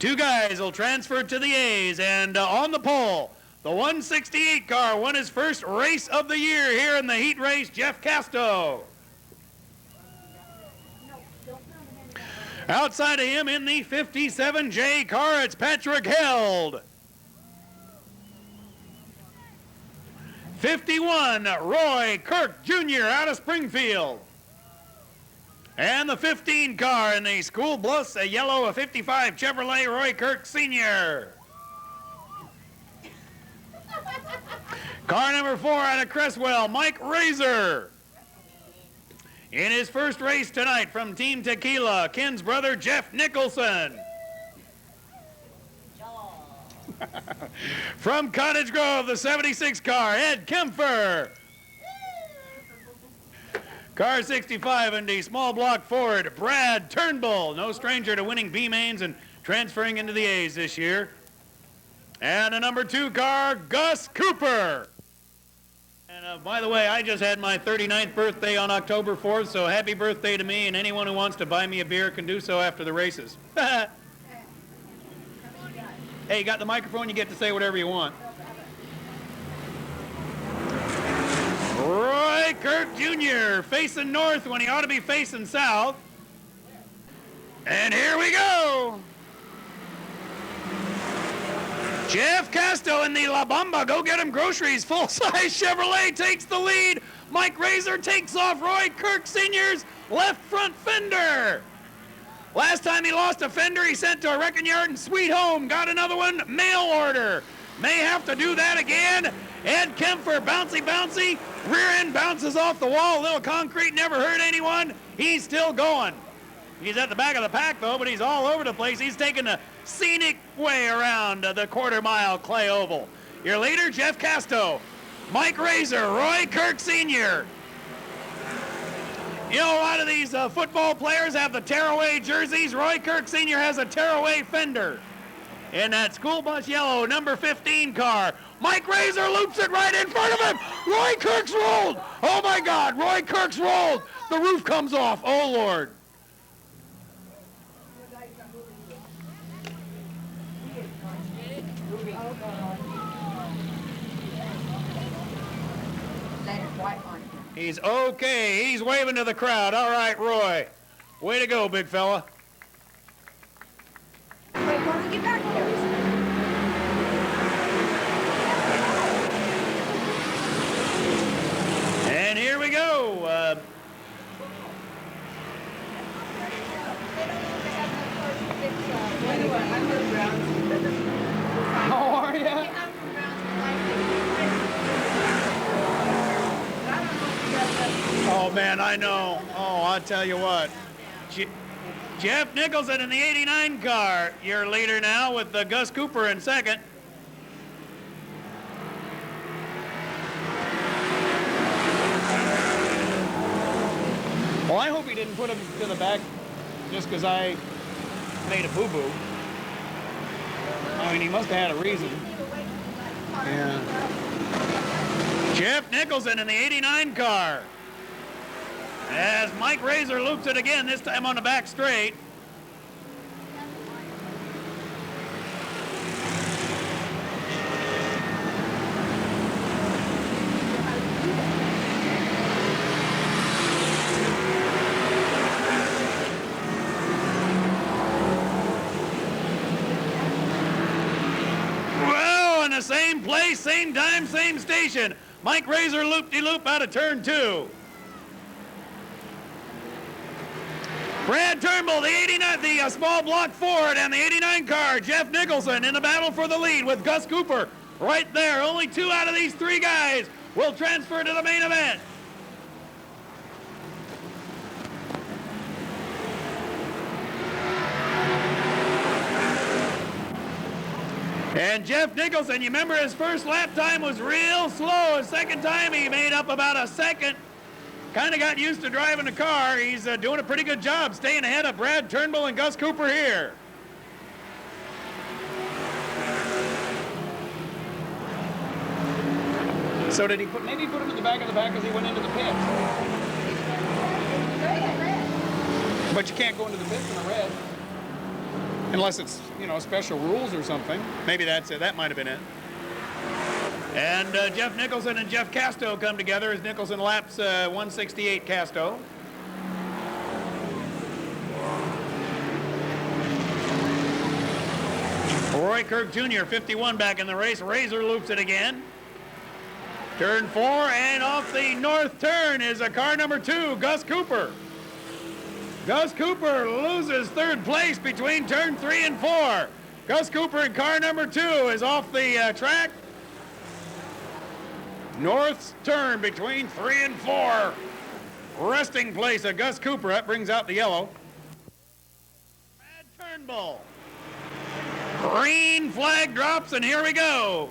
Two guys will transfer to the A's, and on the pole, the 168 car won his first race of the year here in the heat race, Jeff Casto. Outside of him in the 57J car, it's Patrick Held. 51, Roy Kirk Jr. out of Springfield. And the 15 car in the School Bus, a yellow 55 Chevrolet, Roy Kirk Sr. Car number 4 out of Cresswell, Mike Razor. In his first race tonight from Team Tequila, Ken's brother Jeff Nicholson. From Cottage Grove, the 76 car, Ed Kempfer. Car 65 in the small block Ford, Brad Turnbull, no stranger to winning B-Mains and transferring into the A's this year. And the number 2 car, Gus Cooper. And by the way, I just had my 39th birthday on October 4th, so happy birthday to me, and anyone who wants to buy me a beer can do so after the races. Hey, you got the microphone, you get to say whatever you want. Roy Kirk Jr. facing north when he ought to be facing south. And here we go. Jeff Casto in the La Bamba Go Get 'Em Groceries full-size Chevrolet takes the lead. Mike Razor takes off Roy Kirk Sr.'s left front fender. Last time he lost a fender, he sent to a wrecking yard in Sweet Home. Got another one, mail order. May have to do that again. Ed Kempfer, bouncy, bouncy. Rear end bounces off the wall. Little concrete, never hurt anyone. He's still going. He's at the back of the pack, though, but he's all over the place. He's taking a scenic way around the quarter-mile clay oval. Your leader, Jeff Casto. Mike Razor, Roy Kirk Sr. You know, a lot of these football players have the tearaway jerseys. Roy Kirk Sr. has a tearaway fender. In that school bus yellow, number 15 car. Mike Razor loops it right in front of him. Roy Kirk's rolled. Oh, my God. Roy Kirk's rolled. The roof comes off. Oh, Lord. He's okay. He's waving to the crowd. All right, Roy. Way to go, big fella. Wait, why don't we get back here? And here we go. How are you? Oh, man, I know. Oh, I'll tell you what. Jeff Nicholson in the 89 car, your leader now with Gus Cooper in second. Well, I hope he didn't put him to the back just because I made a boo-boo. I mean, he must have had a reason. Yeah. Jeff Nicholson in the 89 car. As Mike Razor loops it again, this time on the back straight. Well, in the same place, same time, same station. Mike Razor loop-de-loop out of turn 2. Brad Turnbull, the 89, the small block Ford, and the 89 car, Jeff Nicholson in the battle for the lead with Gus Cooper right there. Only 2 out of these 3 guys will transfer to the main event. And Jeff Nicholson, you remember his first lap time was real slow. His second time he made up about a second. Kind of got used to driving the car. He's doing a pretty good job staying ahead of Brad Turnbull and Gus Cooper here. So did he maybe he put him in the back of the pack because he went into the pits. But you can't go into the pits in a red. Unless it's, you know, special rules or something. Maybe that's it. That might have been it. And Jeff Nicholson and Jeff Casto come together as Nicholson laps 168 Casto. Roy Kirk Jr., 51 back in the race. Razor loops it again. Turn 4, and off the north turn is a car number 2, Gus Cooper. Gus Cooper loses third place between turn 3 and 4. Gus Cooper in car number 2 is off the track. North's turn between 3 and 4. Resting place of Gus Cooper. That brings out the yellow. Brad Turnbull. Green flag drops, and here we go.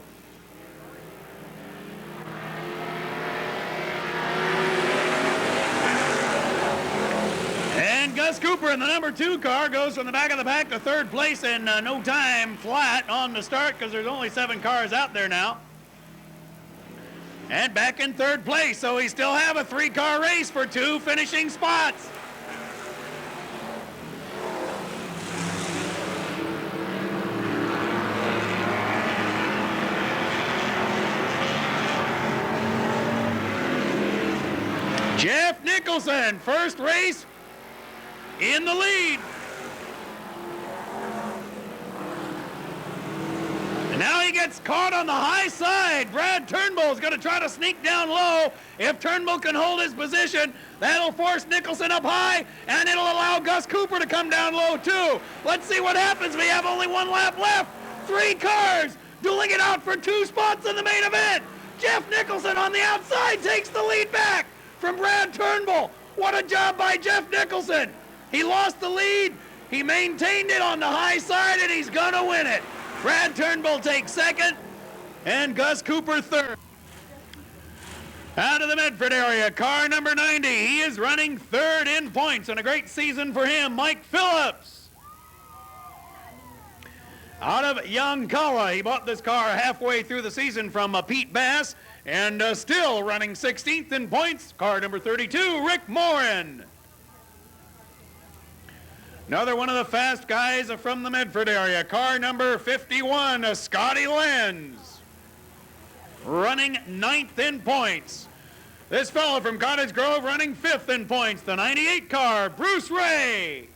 And Gus Cooper in the number 2 car goes from the back of the pack to third place in no time flat on the start, because there's only 7 cars out there now. And back in third place, so we still have a 3-car race for 2 finishing spots. Jeff Nicholson, first race in the lead. And now he gets caught on the high side. Brad Turnbull is going to try to sneak down low. If Turnbull can hold his position, that'll force Nicholson up high, and it'll allow Gus Cooper to come down low too. Let's see what happens. We have only 1 lap left. 3 cars dueling it out for 2 spots in the main event. Jeff Nicholson on the outside takes the lead back from Brad Turnbull. What a job by Jeff Nicholson. He lost the lead. He maintained it on the high side, and he's going to win it. Brad Turnbull takes second, and Gus Cooper third. Out of the Medford area, car number 90. He is running third in points, and a great season for him, Mike Phillips. Out of Yoncalla, he bought this car halfway through the season from Pete Bass, and still running 16th in points, car number 32, Rick Morin. Another one of the fast guys from the Medford area, car number 51, Scotty Lenz, running 9th in points. This fellow from Cottage Grove running 5th in points, the 98 car, Bruce Ray.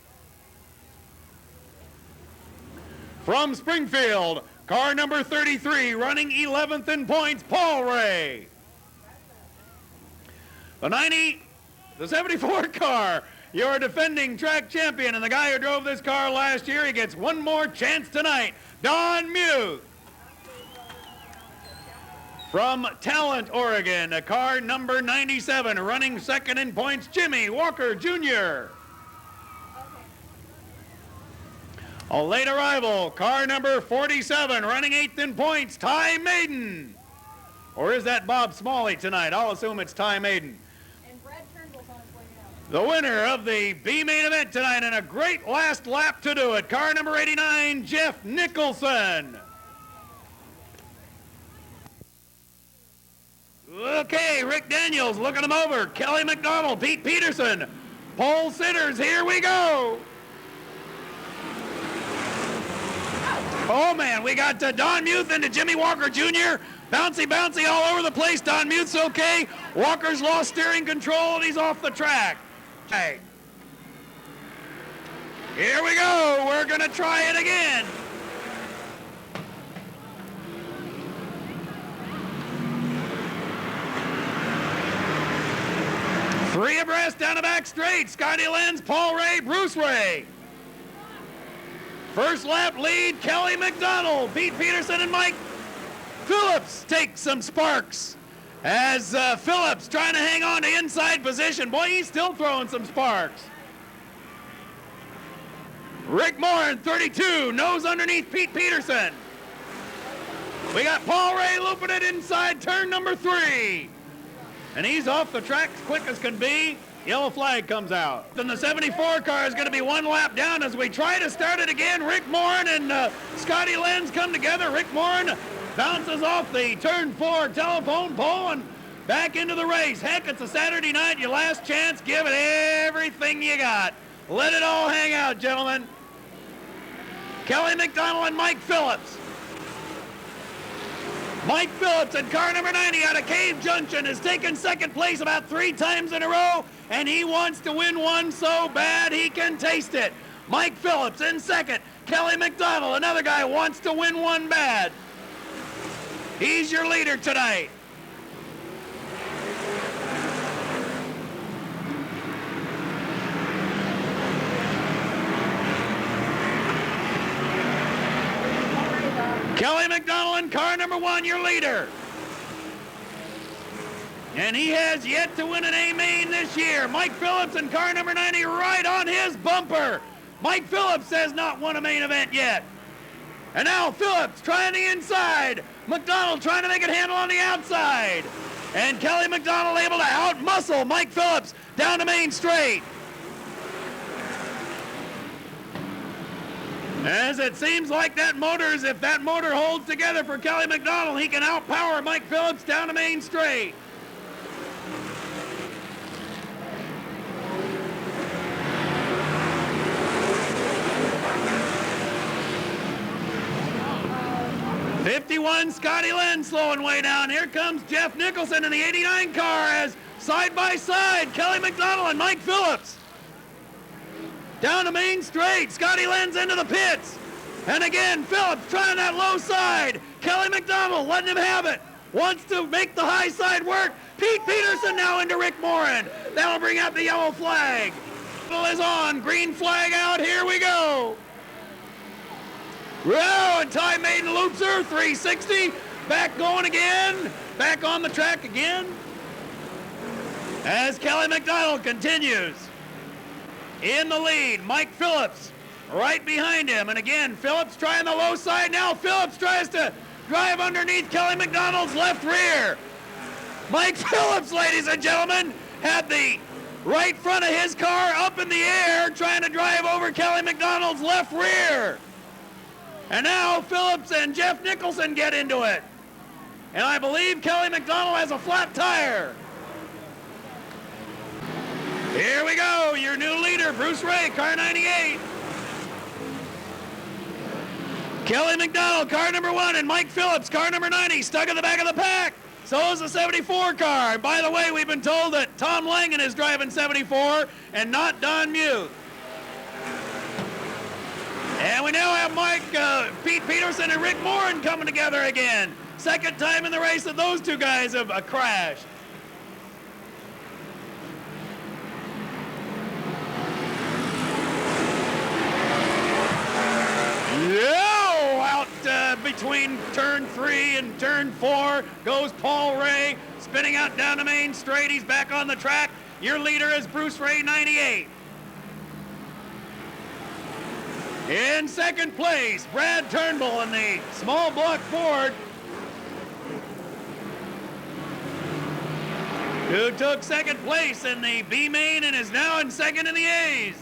From Springfield, car number 33, running 11th in points, Paul Ray. The 74 car, your defending track champion, and the guy who drove this car last year, he gets one more chance tonight, Don Muth. From Talent, Oregon, a car number 97, running 2nd in points, Jimmy Walker Jr. A late arrival, car number 47, running 8th in points, Ty Maiden. Or is that Bob Smalley tonight? I'll assume it's Ty Maiden. The winner of the B main event tonight, and a great last lap to do it. Car number 89, Jeff Nicholson. Okay, Rick Daniels looking him over. Kelly McDonald, Pete Peterson, pole sitters, here we go. Oh man, we got Don Muth into Jimmy Walker Jr. Bouncy all over the place. Don Muth's okay. Walker's lost steering control, and he's off the track. Hey. Here we go. We're going to try it again. Three abreast down the back straight. Scotty Lenz, Paul Ray, Bruce Ray. First lap lead, Kelly McDonald, Pete Peterson, and Mike Phillips take some sparks. As Phillips trying to hang on to inside position. Boy, he's still throwing some sparks. Rick Morin, 32, nose underneath Pete Peterson. We got Paul Ray looping it inside turn number 3. And he's off the track as quick as can be. Yellow flag comes out. Then the 74 car is going to be 1 lap down as we try to start it again. Rick Morin and Scotty Lenz come together. Rick Morin bounces off the turn 4 telephone pole and back into the race. Heck, it's a Saturday night, your last chance. Give it everything you got. Let it all hang out, gentlemen. Kelly McDonald and Mike Phillips. Mike Phillips in car number 90 out of Cave Junction has taken second place about 3 times in a row, and he wants to win one so bad he can taste it. Mike Phillips in second. Kelly McDonald, another guy, wants to win one bad. He's your leader tonight. Kelly McDonald in car number 1, your leader. And he has yet to win an A main this year. Mike Phillips in car number 90 right on his bumper. Mike Phillips has not won a main event yet. And now Phillips trying the inside. McDonald trying to make it handle on the outside. And Kelly McDonald able to out-muscle Mike Phillips down the main straight. As it seems like if that motor holds together for Kelly McDonald, he can outpower Mike Phillips down the main straight. '51 Scotty Lynn slowing way down. Here comes Jeff Nicholson in the '89 car as side by side Kelly McDonald and Mike Phillips. Down the main straight, Scotty Lynn's into the pits. And again, Phillips trying that low side. Kelly McDonald letting him have it. Wants to make the high side work. Pete Peterson now into Rick Morin. That'll bring out the yellow flag. Is on, green flag out, here we go. Whoa, and Ty Maiden loops her, 360. Back going again. Back on the track again. As Kelly McDonald continues. In the lead, Mike Phillips right behind him. And again, Phillips trying the low side. Now Phillips tries to drive underneath Kelly McDonald's left rear. Mike Phillips, ladies and gentlemen, had the right front of his car up in the air trying to drive over Kelly McDonald's left rear. And now Phillips and Jeff Nicholson get into it. And I believe Kelly McDonald has a flat tire. Here we go, your new leader, Bruce Ray, car 98. Kelly McDonald, car number 1, and Mike Phillips, car number 90, stuck in the back of the pack. So is the 74 car. By the way, we've been told that Tom Langen is driving 74 and not Don Muth. And we now have Pete Peterson and Rick Morin coming together again. Second time in the race that those two guys have crashed. Out between turn 3 and turn 4 goes Paul Ray, spinning out down the main straight. He's back on the track. Your leader is Bruce Ray, 98. In second place, Brad Turnbull in the small block Ford, who took second place in the B main and is now in second in the A's.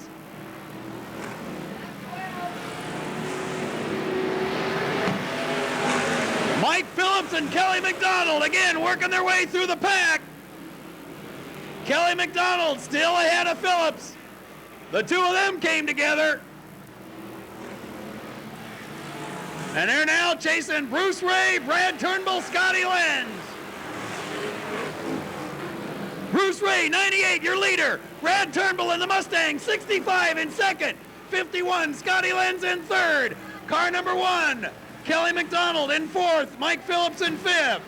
Mike Phillips and Kelly McDonald again working their way through the pack. Kelly McDonald still ahead of Phillips. The two of them came together. And they're now chasing Bruce Ray, Brad Turnbull, Scotty Lenz. Bruce Ray, 98, your leader. Brad Turnbull in the Mustang, 65 in second. 51, Scotty Lenz in third. Car number 1, Kelly McDonald in fourth. Mike Phillips in fifth.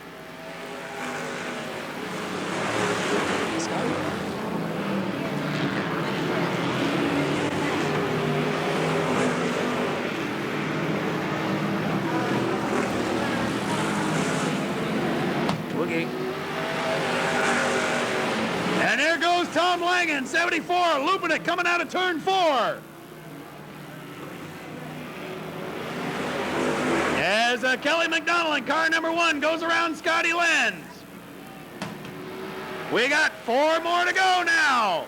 And there goes Tom Langen, 74, looping it, coming out of turn 4. As Kelly McDonald in car number 1 goes around Scotty Lenz. We got 4 more to go now.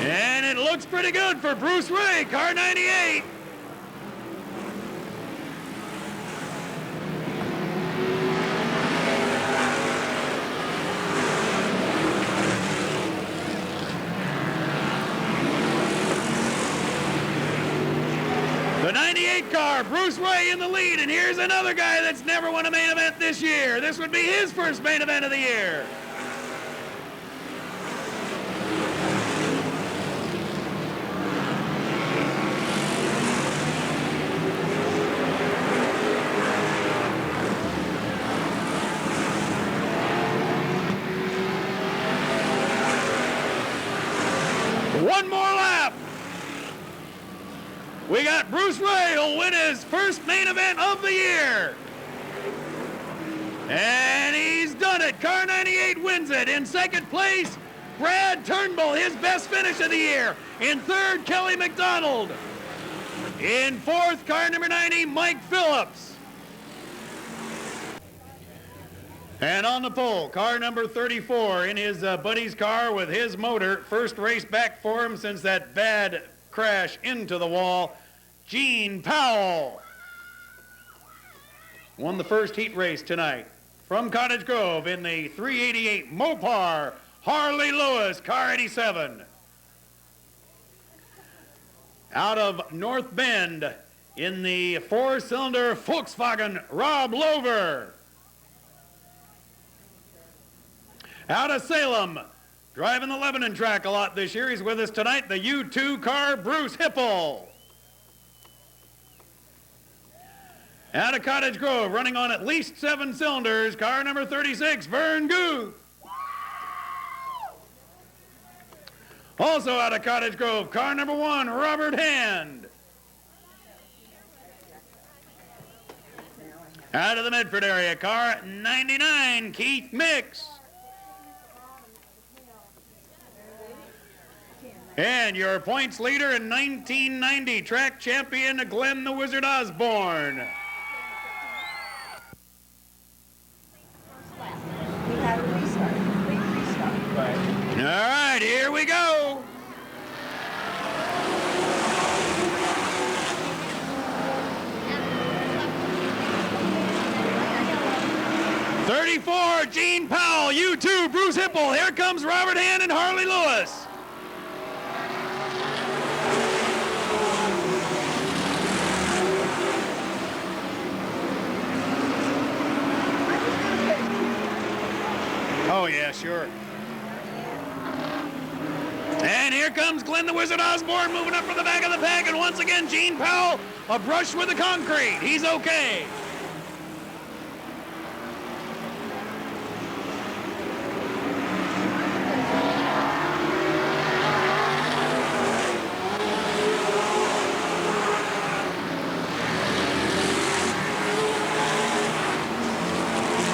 And it looks pretty good for Bruce Ray, car 98. The 98 car, Bruce Ray in the lead, and here's another guy that's never won a main event this year. This would be his first main event of the year. One more lap. We got Bruce Ray who'll win his first main event of the year. And he's done it. Car 98 wins it. In second place, Brad Turnbull, his best finish of the year. In third, Kelly McDonald. In fourth, car number 90, Mike Phillips. And on the pole, car number 34 in his buddy's car with his motor. First race back for him since that bad crash into the wall. Gene Powell won the first heat race tonight. From Cottage Grove in the 388 Mopar, Harley Lewis, car 87. Out of North Bend in the four-cylinder Volkswagen, Rob Lover. Out of Salem, driving the Lebanon track a lot this year. He's with us tonight, the U2 car, Bruce Hipple. Out of Cottage Grove, running on at least 7 cylinders, car number 36, Vern Guth. Also out of Cottage Grove, car number 1, Robert Hand. Out of the Medford area, car 99, Keith Mix. And your points leader in 1990, track champion Glenn the Wizard Osborne. We had a restart, complete restart. Right. All right, here we go. '34, Gene Powell, U2, Bruce Hipple. Here comes Robert Hand and Harley Lewis. Oh, yeah, sure. And here comes Glenn the Wizard Osborne moving up from the back of the pack. And once again, Gene Powell, a brush with the concrete. He's okay.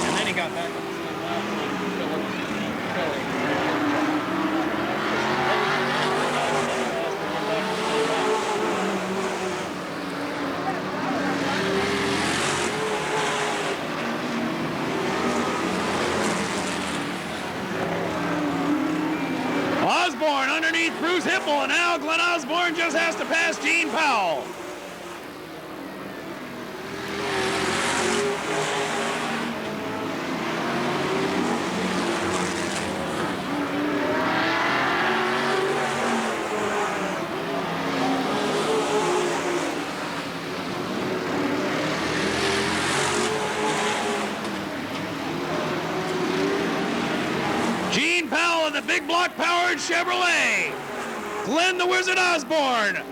And then he got back. Osborne underneath Bruce Hipple, and now Glenn Osborne just has to pass Gene Powell. Gene Powell in the big block powered Chevrolet. Glenn the Wizard Osborne.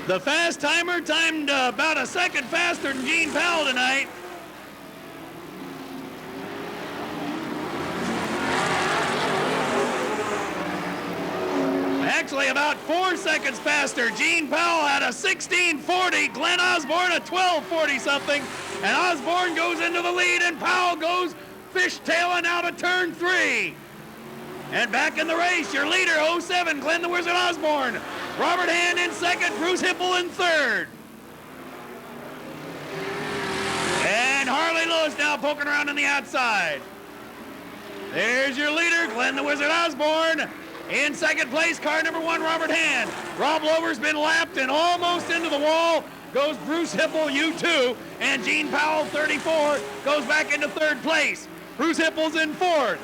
The fast timer timed about a second faster than Gene Powell tonight. Actually, about 4 seconds faster. Gene Powell had a 16:40, Glenn Osborne a 12:40 something, and Osborne goes into the lead, and Powell goes fishtailing out of turn 3. And back in the race, your leader, 07, Glenn the Wizard Osborne. Robert Hand in second, Bruce Hipple in third. And Harley Lewis now poking around on the outside. There's your leader, Glenn the Wizard Osborne. In second place, car number 1, Robert Hand. Rob Lover's been lapped and almost into the wall. Goes Bruce Hipple, U2, and Gene Powell, 34, goes back into third place. Bruce Hipple's in fourth.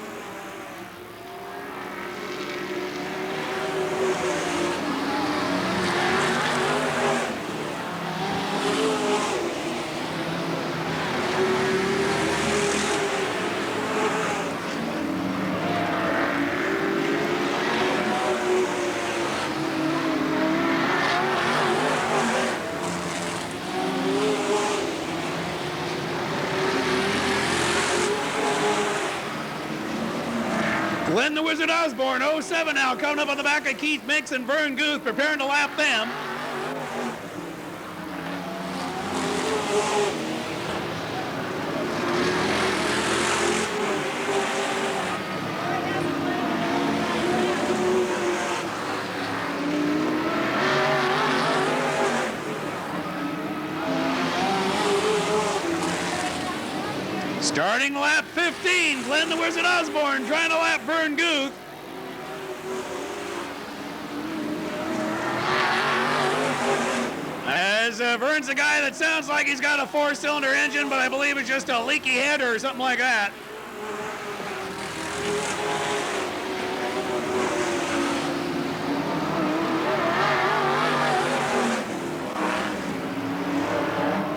the Wizard Osborne, 07 now, coming up on the back of Keith Mix and Vern Guth, preparing to lap them. Starting lap 15, Glenn the Wizard Osborne trying to lap Vern Guth. As Vern's a guy that sounds like he's got a 4-cylinder engine, but I believe it's just a leaky header or something like that.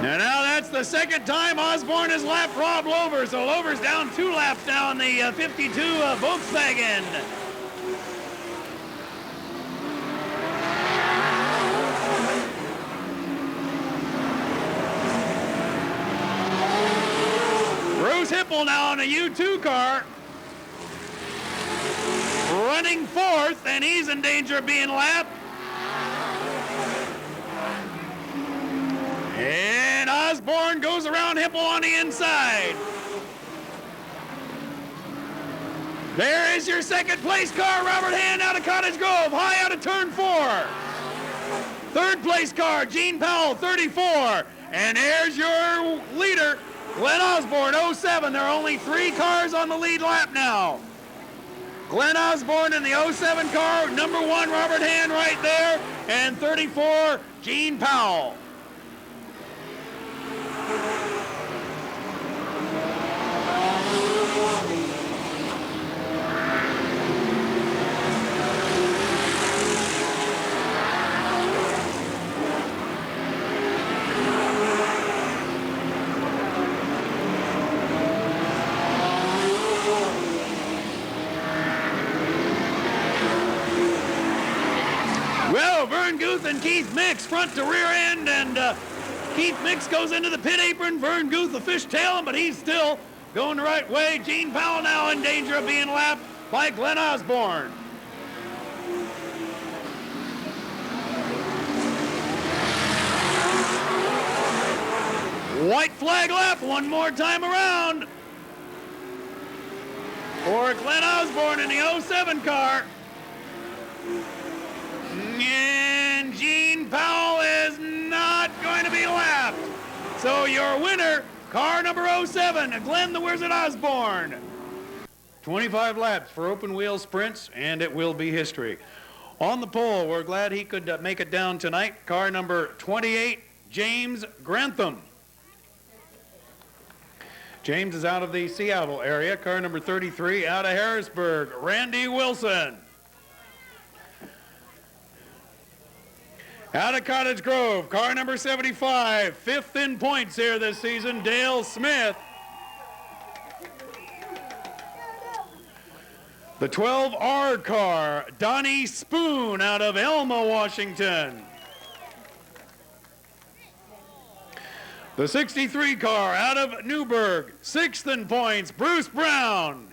Now that's the second time Osborne has lapped Rob Lover, so Lover's down 2 laps now in the 52 Volkswagen. Bruce Hipple now on a U2 car, running 4th, and he's in danger of being lapped. And Osborne goes around Hipple on the inside. There is your second place car, Robert Hand out of Cottage Grove, high out of turn 4. Third place car, Gene Powell, 34. And there's your leader, Glenn Osborne, 07. There are only 3 cars on the lead lap now. Glenn Osborne in the 07 car, number 1, Robert Hand right there, and 34, Gene Powell. Well, Vern Guth and Keith Mix front to rear end, and Keith Mix goes into the pit apron. Vern Guth the fishtail him, but he's still going the right way. Gene Powell now in danger of being lapped by Glenn Osborne. White flag lap one more time around for Glenn Osborne in the 07 car. And Gene Powell is not going to be lapped. So your winner, car number 07, Glenn the Wizard Osborne. 25 laps for open wheel sprints, and it will be history. On the pole, we're glad he could make it down tonight. Car number 28, James Grantham. James is out of the Seattle area. Car number 33, out of Harrisburg, Randy Wilson. Out of Cottage Grove, car number 75, 5th in points here this season, Dale Smith. The 12R car, Donnie Spoon out of Elma, Washington. The 63 car out of Newburgh, 6th in points, Bruce Brown.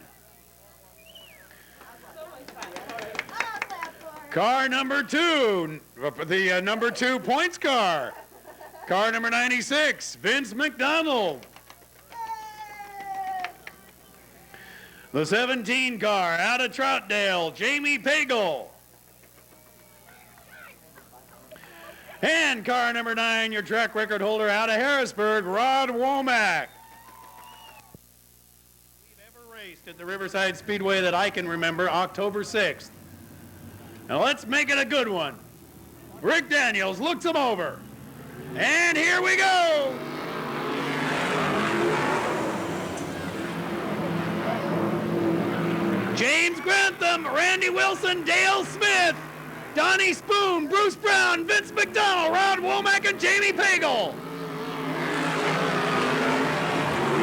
Car number 2, the number 2 points car. Car number 96, Vince McDonald. The 17 car out of Troutdale, Jamie Pagel. And car number 9, your track record holder out of Harrisburg, Rod Womack. We've ever raced at the Riverside Speedway that I can remember, October 6th. Now let's make it a good one. Rick Daniels looks him over. And here we go. James Grantham, Randy Wilson, Dale Smith, Donnie Spoon, Bruce Brown, Vince McDonald, Rod Womack, and Jamie Pagel.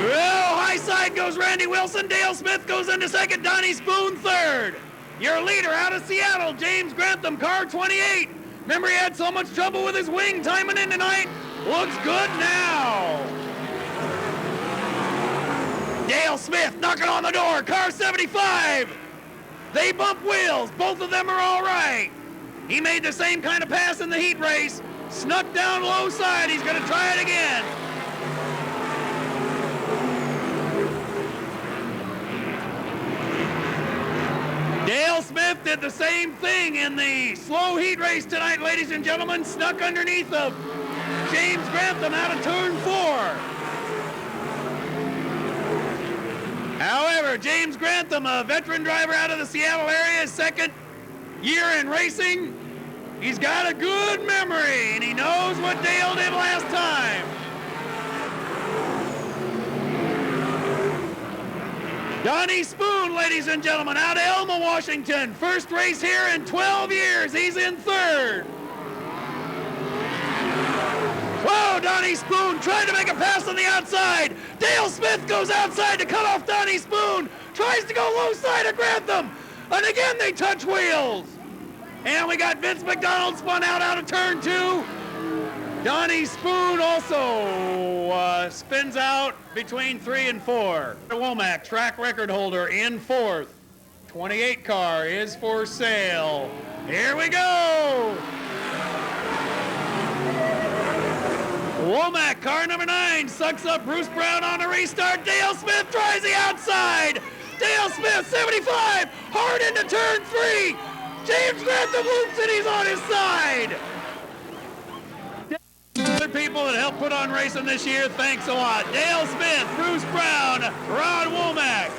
Well, high side goes Randy Wilson, Dale Smith goes into second, Donnie Spoon third. Your leader out of Seattle, James Grantham, car 28. Remember he had so much trouble with his wing timing in tonight? Looks good now. Dale Smith knocking on the door, car 75. They bump wheels. Both of them are all right. He made the same kind of pass in the heat race. Snuck down low side. He's going to try it again. Dale Smith did the same thing in the slow heat race tonight, ladies and gentlemen. Snuck underneath of James Grantham out of turn 4. However, James Grantham, a veteran driver out of the Seattle area, second year in racing, he's got a good memory, and he knows what Dale did last time. Donnie Spoon, ladies and gentlemen, out of Elma, Washington. First race here in 12 years. He's in third. Whoa, Donnie Spoon tried to make a pass on the outside. Dale Smith goes outside to cut off Donnie Spoon. Tries to go low side of Grantham. And again, they touch wheels. And we got Vince McDonald spun out of turn 2. Donnie Spoon also spins out between 3 and 4. Womack, track record holder, in 4th. 28 car is for sale. Here we go. Womack, car number 9, sucks up Bruce Brown on a restart. Dale Smith tries the outside. Dale Smith, 75, hard into turn 3. James Grantham loops and he's on his side. Other people that helped put on racing this year, thanks a lot. Dale Smith, Bruce Brown, Rod Womack.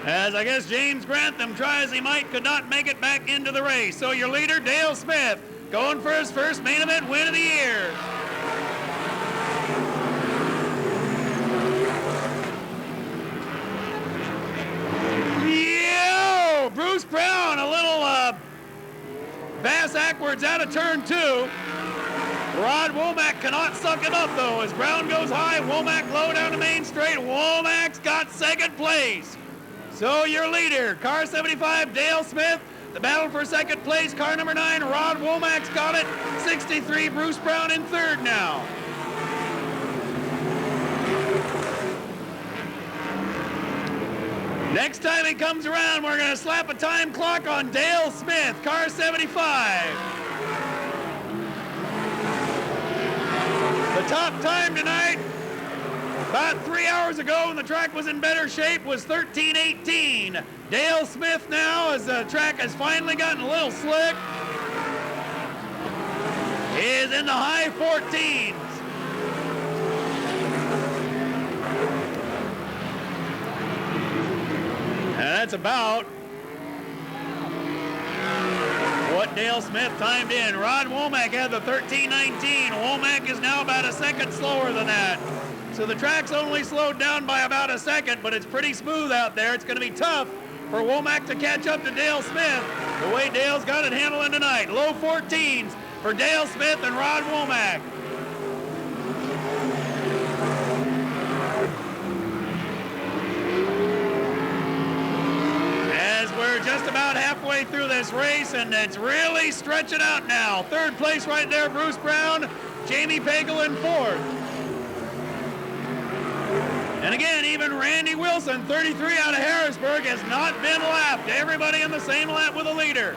As I guess James Grantham tries he might, could not make it back into the race. So your leader, Dale Smith, going for his first main event win of the year. Yo! Bruce Brown, a little pass backwards out of turn 2. Rod Womack cannot suck him up, though. As Brown goes high, Womack low down the main straight. Womack's got second place. So your leader, car 75, Dale Smith. The battle for second place, car number 9, Rod Womack's got it. 63, Bruce Brown in third now. Next time he comes around, we're going to slap a time clock on Dale Smith, car 75. The top time tonight, about 3 hours ago when the track was in better shape, was 13:18. Dale Smith now, as the track has finally gotten a little slick, is in the high 14s. And that's about what Dale Smith timed in. Rod Womack had the 13:19. Womack is now about a second slower than that. So the track's only slowed down by about a second, but it's pretty smooth out there. It's going to be tough for Womack to catch up to Dale Smith the way Dale's got it handling tonight. Low 14s for Dale Smith and Rod Womack. As we're just about halfway through this race, and it's really stretching out now. Third place right there, Bruce Brown. Jamie Pagel in 4th. And again, even Randy Wilson, 33 out of Harrisburg, has not been lapped. Everybody in the same lap with a leader.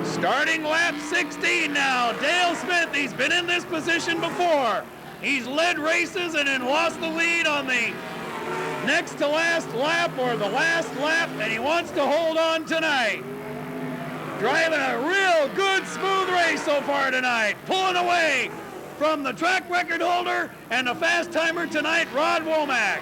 Starting lap 16 now. Dale Smith, he's been in this position before. He's led races and then lost the lead on the next to last lap or the last lap, and he wants to hold on tonight. Driving a real good, smooth race so far tonight. Pulling away from the track record holder and the fast timer tonight, Rod Womack.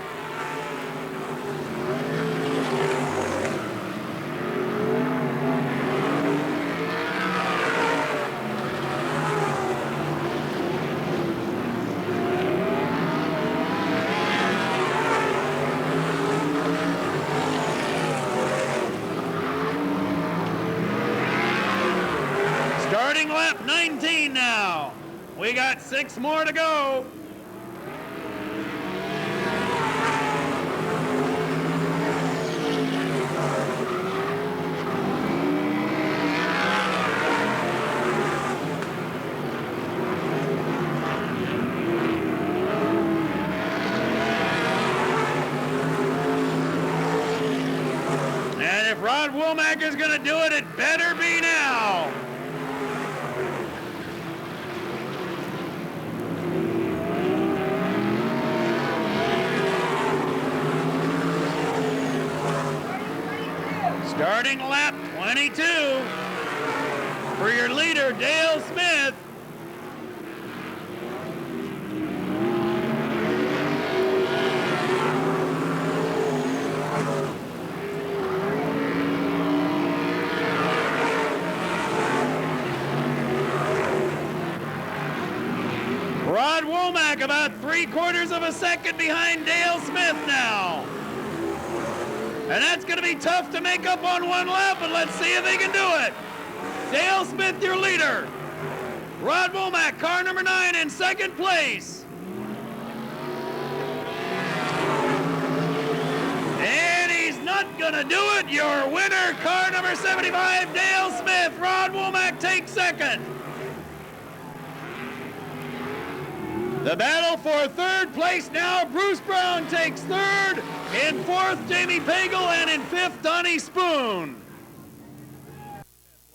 Starting lap 19 now. We got 6 more to go. Razor's gonna do it. It better be now. Starting lap 22 for your leader, Dale Smith. Rod Womack about 3/4 of a second behind Dale Smith now. And that's going to be tough to make up on one lap, but let's see if they can do it. Dale Smith, your leader. Rod Womack, car number 9 in second place. And he's not going to do it. Your winner, car number 75, Dale Smith. Rod Womack takes second. The battle for third place now. Bruce Brown takes third. In fourth, Jamie Pagel, and in fifth, Donnie Spoon. Well,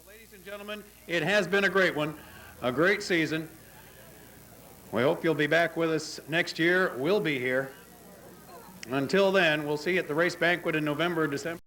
ladies and gentlemen, it has been a great one, a great season. We hope you'll be back with us next year. We'll be here. Until then, we'll see you at the race banquet in November, December.